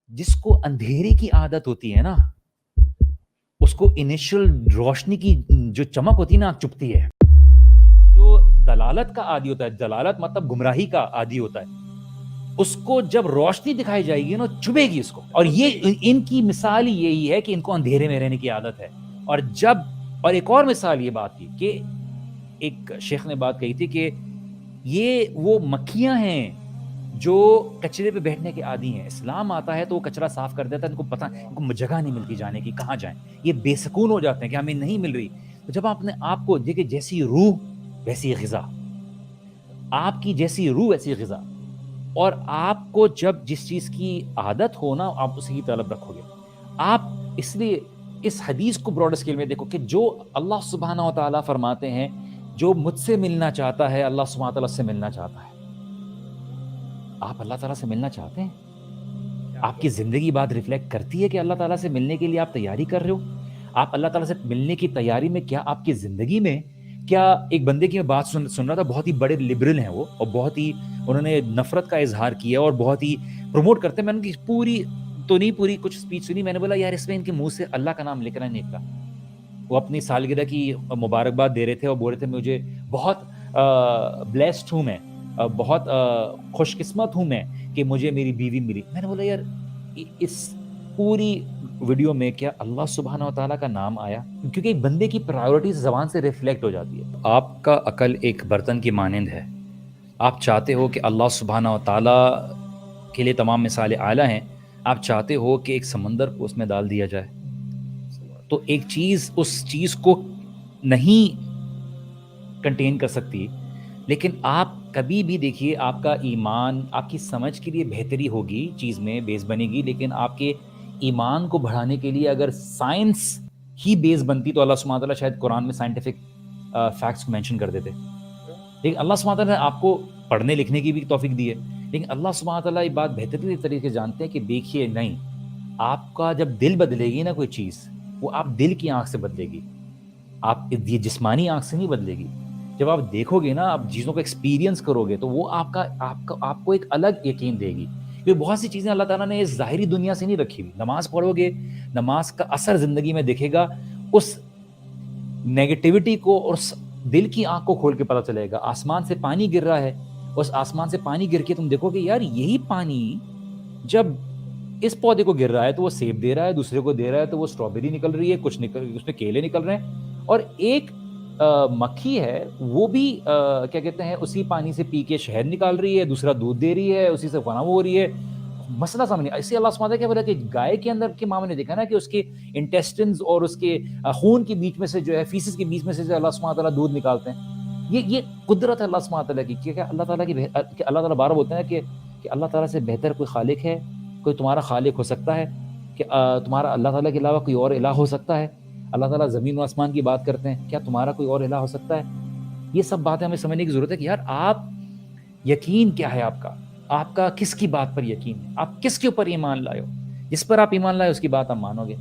جس کو اندھیرے کی عادت ہوتی ہے نا، اس کو انیشل روشنی کی جو چمک ہوتی ہے نا چپتی ہے. جو دلالت کا عادی ہوتا ہے، دلالت مطلب گمراہی کا عادی ہوتا ہے، اس کو جب روشنی دکھائی جائے گی نا چبھے گی اس کو. اور یہ ان کی مثال یہی ہے کہ ان کو اندھیرے میں رہنے کی عادت ہے. اور ایک اور مثال یہ بات کی کہ ایک شیخ نے بات کہی تھی کہ یہ وہ مکھیاں ہیں جو کچرے پہ بیٹھنے کے عادی ہیں. اسلام آتا ہے تو وہ کچرا صاف کر دیتا ہے، ان کو پتہ، ان کو جگہ نہیں ملتی جانے کی، کہاں جائیں. یہ بے سکون ہو جاتے ہیں کہ ہمیں نہیں مل رہی. تو جب آپ نے آپ کو دیکھیں جیسی روح ویسی غذا، آپ کی جیسی روح ویسی غذا، اور آپ کو جب جس چیز کی عادت ہو نا آپ اسی کی طلب رکھو گے. آپ اس لیے اس حدیث کو براڈ اسکیل میں دیکھو کہ جو اللہ سبحانہ و تعالیٰ فرماتے ہیں جو مجھ سے ملنا چاہتا ہے اللہ سبحانہ و تعالیٰ سے ملنا چاہتا ہے. آپ اللہ تعالیٰ سے ملنا چاہتے ہیں؟ آپ کی زندگی بات ریفلیکٹ کرتی ہے کہ اللہ تعالیٰ سے ملنے کے لیے آپ تیاری کر رہے ہو؟ آپ اللہ تعالیٰ سے ملنے کی تیاری میں کیا آپ کی زندگی میں کیا ایک بندے کی میں بات سن رہا تھا، بہت ہی بڑے لبرل ہیں وہ، اور بہت ہی انہوں نے نفرت کا اظہار کیا اور بہت ہی پروموٹ کرتے ہیں. میں نے پوری کچھ اسپیچ سنی. میں نے بولا یار اس میں ان کے منہ سے اللہ کا نام لیکر نہیں نکلا. وہ اپنی سالگرہ کی مبارکباد دے رہے تھے اور بول رہے تھے مجھے بہت بلیسڈ ہوں، میں بہت خوش قسمت ہوں میں کہ مجھے میری بیوی ملی. میں نے بولا یار اس پوری ویڈیو میں کیا اللہ سبحانہ و تعالیٰ کا نام آیا؟ کیونکہ ایک بندے کی پرائیورٹیز زبان سے ریفلیکٹ ہو جاتی ہے. آپ کا عقل ایک برتن کی مانند ہے. آپ چاہتے ہو کہ اللہ سبحانہ و تعالیٰ کے لیے تمام مثالیں اعلیٰ ہیں. آپ چاہتے ہو کہ ایک سمندر کو اس میں ڈال دیا جائے، تو ایک چیز اس چیز کو نہیں کنٹین کر سکتی. لیکن آپ کبھی بھی دیکھیے آپ کا ایمان آپ کی سمجھ کے لیے بہتری ہوگی، چیز میں بیس بنے گی، لیکن آپ کے ایمان کو بڑھانے کے لیے اگر سائنس ہی بیس بنتی تو اللہ سبحانہ تعالیٰ شاید قرآن میں سائنٹیفک فیکٹس کو مینشن کر دیتے. لیکن اللہ سبحانہ تعالیٰ نے آپ کو پڑھنے لکھنے کی بھی توفیق دی ہے. لیکن اللہ سبحانہ تعالیٰ یہ بات بہترین طریقے سے جانتے ہیں کہ دیکھیے نہیں، آپ کا جب دل بدلے گی نا کوئی چیز، وہ آپ دل کی آنکھ سے بدلے گی، آپ یہ جسمانی آنکھ سے نہیں بدلے گی. جب آپ دیکھو گے نا، آپ چیزوں کو ایکسپیرینس کرو گے تو وہ آپ کو ایک الگ یقین دے گی. کیونکہ بہت سی چیزیں اللہ تعالیٰ نے اس ظاہری دنیا سے نہیں رکھی ہوئی. نماز پڑھو گے، نماز کا اثر زندگی میں دکھے گا، اس نیگیٹیوٹی کو اور دل کی آنکھ کو کھول کے پتہ چلے گا. آسمان سے پانی گر رہا ہے، اس آسمان سے پانی گر کے تم دیکھو گے یار یہی پانی جب اس پودے کو گر رہا ہے تو وہ سیب دے رہا ہے، دوسرے کو دے رہا ہے تو وہ اسٹرابیری نکل رہی ہے، کچھ اس میں کیلے نکل رہے ہیں. اور ایک مکھی ہے وہ بھی کیا کہتے ہیں اسی پانی سے پی کے شہد نکال رہی ہے، دوسرا دودھ دے رہی ہے، اسی سے فنا ہو رہی ہے. مسئلہ سامنے اسی اللہ سبحانہ کیا بولا کہ گائے کے اندر کے معاملے دیکھا نا کہ اس کے انٹیسٹنز اور اس کے خون کے بیچ میں سے جو ہے فیسس کے بیچ میں سے جو اللہ سبحانہ تعالیٰ دودھ نکالتے ہیں. یہ قدرت ہے اللہ سبحانہ تعالیٰ کی. کہ اللہ تعالیٰ کہ اللہ تعالیٰ بار بولتے ہیں کہ اللہ تعالیٰ سے بہتر کوئی خالق ہے؟ کوئی تمہارا خالق ہو سکتا ہے کہ تمہارا اللہ تعالیٰ کے علاوہ کوئی اور الہ ہو سکتا ہے؟ اللہ تعالیٰ زمین و آسمان کی بات کرتے ہیں، کیا تمہارا کوئی اور الہ ہو سکتا ہے؟ یہ سب باتیں ہمیں سمجھنے کی ضرورت ہے کہ یار آپ یقین کیا ہے، آپ کا کس کی بات پر یقین ہے، آپ کس کے اوپر ایمان لائے ہو. جس پر آپ ایمان لائے اس کی بات آپ مانو گے.